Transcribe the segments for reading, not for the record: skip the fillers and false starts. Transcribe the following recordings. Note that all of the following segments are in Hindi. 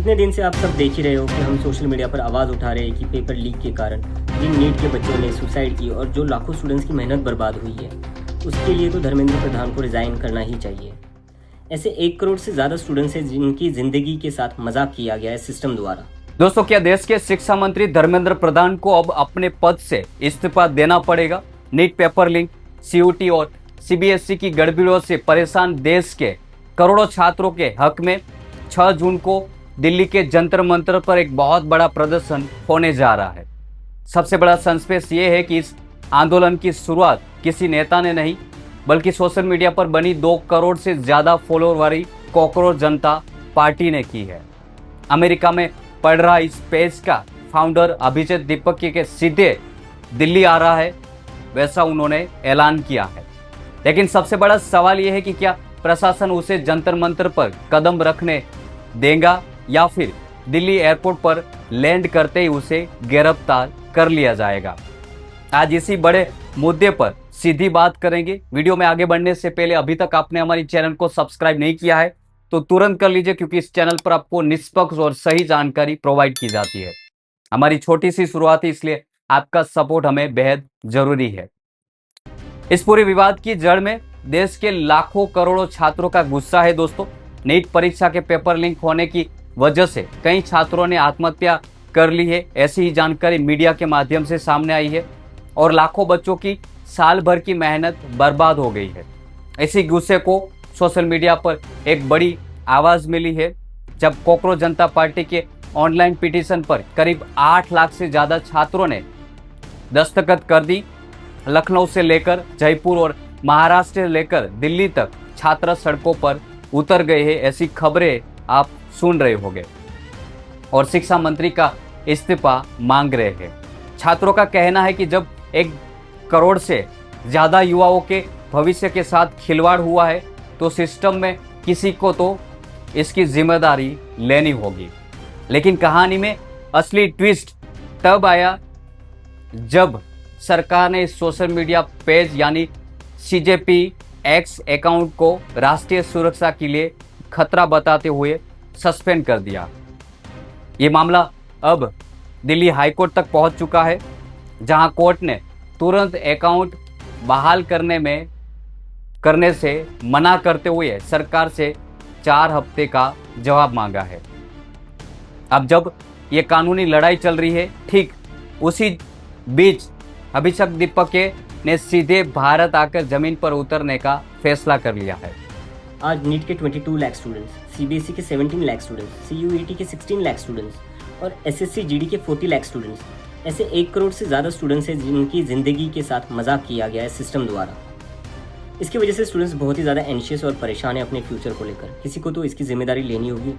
इतने दिन से आप सब देख ही रहे हो कि हम सोशल मीडिया पर आवाज़ उठा रहे हैं कि पेपर लीक के कारण जिन नीट के बच्चों ने सुसाइड की और जो लाखों स्टूडेंट्स की मेहनत बर्बाद हुई है, उसके लिए तो धर्मेंद्र प्रधान को रिज़ाइन करना ही चाहिए। ऐसे 1 करोड़ से ज़्यादा स्टूडेंट्स हैं जिनकी ज़िंदगी के साथ मजाक किया गया है सिस्टम द्वारा। दोस्तों, क्या देश के शिक्षा मंत्री धर्मेंद्र प्रधान को अब अपने पद से इस्तीफा देना पड़ेगा? नीट पेपर लीक, सीयूटी और सीबीएसई की गड़बड़ियों से परेशान देश के करोड़ों छात्रों के हक में 6 जून को दिल्ली के जंतर मंतर पर एक बहुत बड़ा प्रदर्शन होने जा रहा है। सबसे बड़ा संस्पेश ये है कि इस आंदोलन की शुरुआत किसी नेता ने नहीं, बल्कि सोशल मीडिया पर बनी 2 करोड़ से ज्यादा फॉलोअर वाली कॉकरोच जनता पार्टी ने की है। अमेरिका में पढ़ रहा इस पेज का फाउंडर अभिजीत दीपक के सीधे दिल्ली आ रहा है, वैसा उन्होंने ऐलान किया है। लेकिन सबसे बड़ा सवाल यह है कि क्या प्रशासन उसे जंतर मंतर पर कदम रखने देगा या फिर दिल्ली एयरपोर्ट पर लैंड करते ही उसे गिरफ्तार कर लिया जाएगा। आज इसी बड़े मुद्दे पर सीधी बात करेंगे। वीडियो में आगे बढ़ने से पहले अभी तक आपने हमारी चैनल को सब्सक्राइब नहीं किया है तो तुरंत कर लीजिए, क्योंकि इस चैनल पर आपको निष्पक्ष और सही जानकारी प्रोवाइड की जाती है। हमारी छोटी सी शुरुआत है, इसलिए आपका सपोर्ट हमें बेहद जरूरी है। इस पूरे विवाद की जड़ में देश के लाखों करोड़ों छात्रों का गुस्सा है। दोस्तों, नीट परीक्षा के पेपर लीक होने की वजह से कई छात्रों ने आत्महत्या कर ली है। ऐसी ही जानकारी मीडिया के माध्यम से सामने आई है और लाखों बच्चों की साल भर की मेहनत बर्बाद हो गई है। इसी गुस्से को सोशल मीडिया पर एक बड़ी आवाज मिली है जब कॉकरोच जनता पार्टी के ऑनलाइन पिटीशन पर करीब 8 लाख से ज्यादा छात्रों ने दस्तखत कर दी। लखनऊ से लेकर जयपुर और महाराष्ट्र से लेकर दिल्ली तक छात्र सड़कों पर उतर गए हैं। ऐसी खबरें आप सुन रहे होंगे और शिक्षा मंत्री का इस्तीफा मांग रहे हैं। छात्रों का कहना है कि जब 1 करोड़ से ज्यादा युवाओं के भविष्य के साथ खिलवाड़ हुआ है तो सिस्टम में किसी को तो इसकी जिम्मेदारी लेनी होगी। लेकिन कहानी में असली ट्विस्ट तब आया जब सरकार ने इस सोशल मीडिया पेज यानी सीजेपी एक्स अकाउंट को राष्ट्रीय सुरक्षा के लिए खतरा बताते हुए सस्पेंड कर दिया। ये मामला अब दिल्ली हाईकोर्ट तक पहुंच चुका है, जहां कोर्ट ने तुरंत अकाउंट बहाल करने से मना करते हुए सरकार से 4 हफ्ते का जवाब मांगा है। अब जब ये कानूनी लड़ाई चल रही है, ठीक उसी बीच अभिषेक दीपक ने सीधे भारत आकर जमीन पर उतरने का फैसला कर लिया है। आज नीट के 22 लाख स्टूडेंट्स, सीबीएसई के 17 लाख स्टूडेंट्स, सीयूईटी के 16 लाख स्टूडेंट्स और एसएससी जीडी के 40 लाख स्टूडेंट्स, ऐसे 1 करोड़ से ज़्यादा स्टूडेंट्स हैं जिनकी ज़िंदगी के साथ मजाक किया गया है सिस्टम द्वारा। इसकी वजह से स्टूडेंट्स बहुत ही ज़्यादा एंशियस और परेशान है अपने फ्यूचर को लेकर। किसी को तो इसकी जिम्मेदारी लेनी होगी।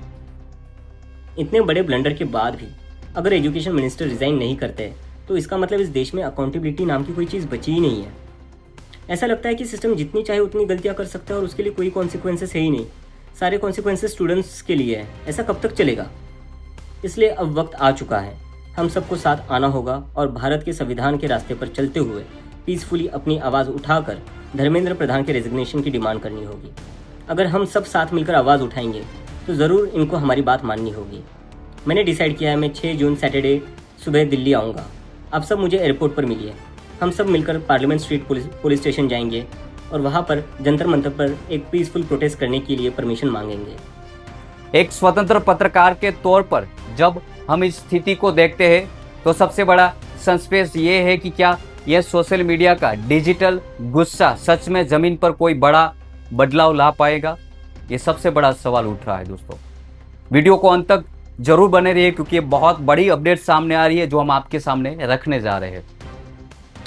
इतने बड़े ब्लंडर के बाद भी अगर एजुकेशन मिनिस्टर रिज़ाइन नहीं करते तो इसका मतलब इस देश में अकाउंटेबिलिटी नाम की कोई चीज़ बची ही नहीं है। ऐसा लगता है कि सिस्टम जितनी चाहे उतनी गलतियां कर सकता है और उसके लिए कोई कॉन्सिक्वेंसेस है ही नहीं। सारे कॉन्सिक्वेंसेस स्टूडेंट्स के लिए है। ऐसा कब तक चलेगा? इसलिए अब वक्त आ चुका है, हम सबको साथ आना होगा और भारत के संविधान के रास्ते पर चलते हुए पीसफुली अपनी आवाज़ उठाकर धर्मेंद्र प्रधान के रेजिग्नेशन की डिमांड करनी होगी। अगर हम सब साथ मिलकर आवाज़ उठाएंगे तो ज़रूर इनको हमारी बात माननी होगी। मैंने डिसाइड किया है, मैं 6 जून सैटरडे सुबह दिल्ली आऊँगा। आप सब मुझे एयरपोर्ट पर मिलिए। हम सब मिलकर पार्लियामेंट स्ट्रीट पुलिस स्टेशन जाएंगे और वहाँ पर जंतर मंतर पर एक पीसफुल प्रोटेस्ट करने के लिए परमिशन मांगेंगे। एक स्वतंत्र पत्रकार के तौर पर जब हम इस स्थिति को देखते हैं तो सबसे बड़ा संस्पेश ये है कि क्या यह सोशल मीडिया का डिजिटल गुस्सा सच में जमीन पर कोई बड़ा बदलाव ला पाएगा? ये सबसे बड़ा सवाल उठ रहा है। दोस्तों, वीडियो को अंत तक जरूर बने रहिए, क्योंकि ये बहुत बड़ी अपडेट सामने आ रही है जो हम आपके सामने रखने जा रहे हैं।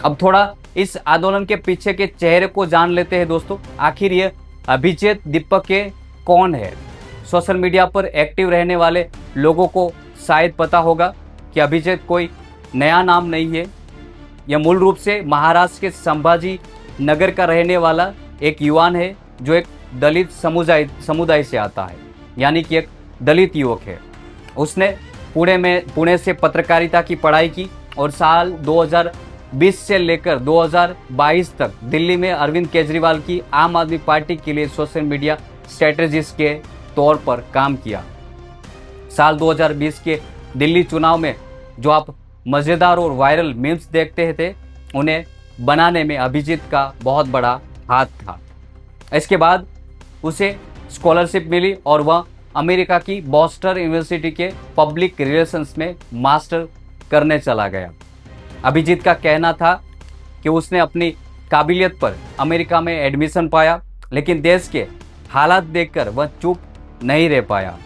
अब थोड़ा इस आंदोलन के पीछे के चेहरे को जान लेते हैं। दोस्तों, आखिर ये अभिजीत दीपक के कौन है? सोशल मीडिया पर एक्टिव रहने वाले लोगों को शायद पता होगा कि अभिजीत कोई नया नाम नहीं है। यह मूल रूप से महाराष्ट्र के संभाजी नगर का रहने वाला एक युवान है जो एक दलित समुदाय से आता है, यानी कि एक दलित युवक है। उसने पुणे से पत्रकारिता की पढ़ाई की और साल 2020 से लेकर 2022 तक दिल्ली में अरविंद केजरीवाल की आम आदमी पार्टी के लिए सोशल मीडिया स्ट्रेटेजिस्ट के तौर पर काम किया। साल 2020 के दिल्ली चुनाव में जो आप मज़ेदार और वायरल मीम्स देखते थे, उन्हें बनाने में अभिजीत का बहुत बड़ा हाथ था। इसके बाद उसे स्कॉलरशिप मिली और वह अमेरिका की बॉस्टन यूनिवर्सिटी के पब्लिक रिलेशंस में मास्टर करने चला गया। अभिजीत का कहना था कि उसने अपनी काबिलियत पर अमेरिका में एडमिशन पाया, लेकिन देश के हालात देखकर वह चुप नहीं रह पाया।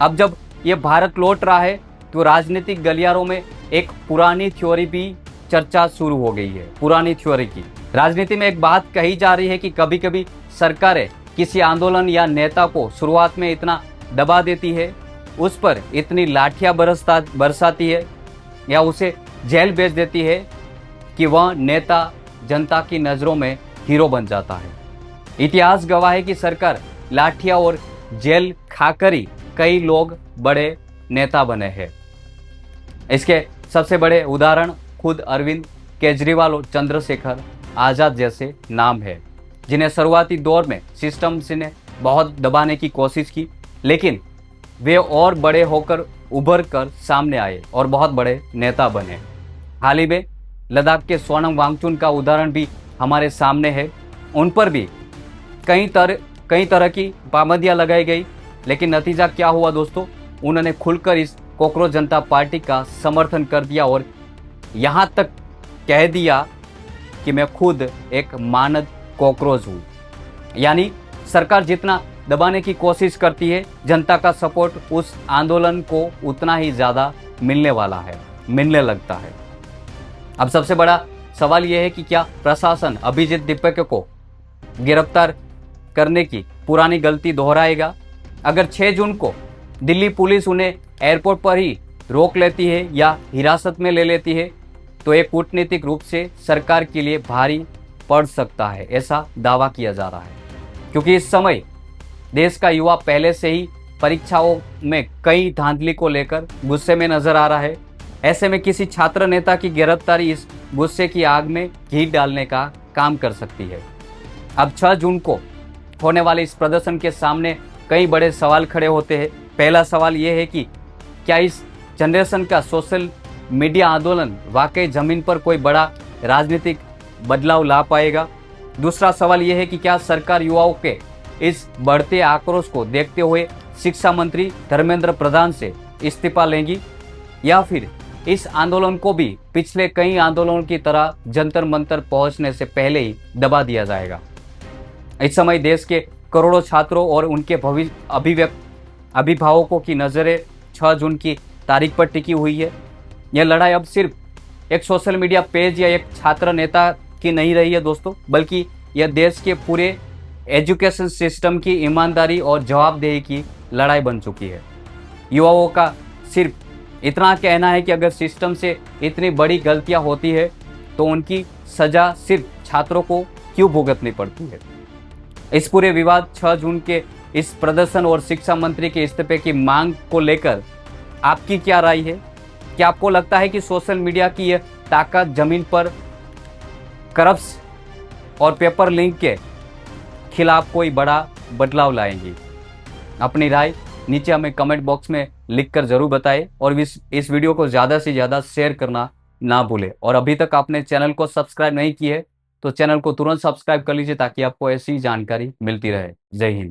अब जब ये भारत लौट रहा है तो राजनीतिक गलियारों में एक पुरानी थ्योरी भी चर्चा शुरू हो गई है। पुरानी थ्योरी की राजनीति में एक बात कही जा रही है कि कभी कभी सरकारें किसी आंदोलन या नेता को शुरुआत में इतना दबा देती है, उस पर इतनी लाठियां बरसाती है या उसे जेल भेज देती है कि वह नेता जनता की नज़रों में हीरो बन जाता है। इतिहास गवाह है कि सरकार लाठियां और जेल खाकर ही कई लोग बड़े नेता बने हैं। इसके सबसे बड़े उदाहरण खुद अरविंद केजरीवाल और चंद्रशेखर आज़ाद जैसे नाम है, जिन्हें शुरुआती दौर में सिस्टम ने बहुत दबाने की कोशिश की, लेकिन वे और बड़े होकर उभर कर सामने आए और बहुत बड़े नेता बने। हाल ही में लद्दाख के सोनम वांगचुक का उदाहरण भी हमारे सामने है। उन पर भी कई तरह की पाबंदियां लगाई गई, लेकिन नतीजा क्या हुआ दोस्तों? उन्होंने खुलकर इस कॉकरोच जनता पार्टी का समर्थन कर दिया और यहाँ तक कह दिया कि मैं खुद एक मानद कॉकरोच हूँ। यानी सरकार जितना दबाने की कोशिश करती है, जनता का सपोर्ट उस आंदोलन को उतना ही ज़्यादा मिलने लगता है। अब सबसे बड़ा सवाल यह है कि क्या प्रशासन अभिजीत दीपक को गिरफ्तार करने की पुरानी गलती दोहराएगा? अगर 6 जून को दिल्ली पुलिस उन्हें एयरपोर्ट पर ही रोक लेती है या हिरासत में ले लेती है, तो ये कूटनीतिक रूप से सरकार के लिए भारी पड़ सकता है, ऐसा दावा किया जा रहा है। क्योंकि इस समय देश का युवा पहले से ही परीक्षाओं में कई धांधली को लेकर गुस्से में नजर आ रहा है। ऐसे में किसी छात्र नेता की गिरफ्तारी इस गुस्से की आग में घी डालने का काम कर सकती है। अब 6 जून को होने वाले इस प्रदर्शन के सामने कई बड़े सवाल खड़े होते हैं। पहला सवाल यह है कि क्या इस जनरेशन का सोशल मीडिया आंदोलन वाकई जमीन पर कोई बड़ा राजनीतिक बदलाव ला पाएगा? दूसरा सवाल यह है कि क्या सरकार युवाओं के इस बढ़ते आक्रोश को देखते हुए शिक्षा मंत्री धर्मेंद्र प्रधान से इस्तीफा लेंगी, या फिर इस आंदोलन को भी पिछले कई आंदोलनों की तरह जंतर मंतर पहुंचने से पहले ही दबा दिया जाएगा? इस समय देश के करोड़ों छात्रों और उनके अभिभावकों की नज़रें 6 जून की तारीख पर टिकी हुई है। यह लड़ाई अब सिर्फ एक सोशल मीडिया पेज या एक छात्र नेता की नहीं रही है दोस्तों, बल्कि यह देश के पूरे एजुकेशन सिस्टम की ईमानदारी और जवाबदेही की लड़ाई बन चुकी है। युवाओं का सिर्फ इतना कहना है कि अगर सिस्टम से इतनी बड़ी गलतियां होती है तो उनकी सजा सिर्फ छात्रों को क्यों भुगतनी पड़ती है? इस पूरे विवाद 6 जून के इस प्रदर्शन और शिक्षा मंत्री के इस्तीफे की मांग को लेकर आपकी क्या राय है? क्या आपको लगता है कि सोशल मीडिया की यह ताकत जमीन पर करप्स और पेपर लिंक के खिलाफ कोई बड़ा बदलाव लाएंगी? अपनी राय नीचे हमें कमेंट बॉक्स में लिखकर जरूर बताएं और इस वीडियो को ज़्यादा से ज़्यादा शेयर करना ना भूलें। और अभी तक आपने चैनल को सब्सक्राइब नहीं किया है तो चैनल को तुरंत सब्सक्राइब कर लीजिए ताकि आपको ऐसी जानकारी मिलती रहे। जय हिंद।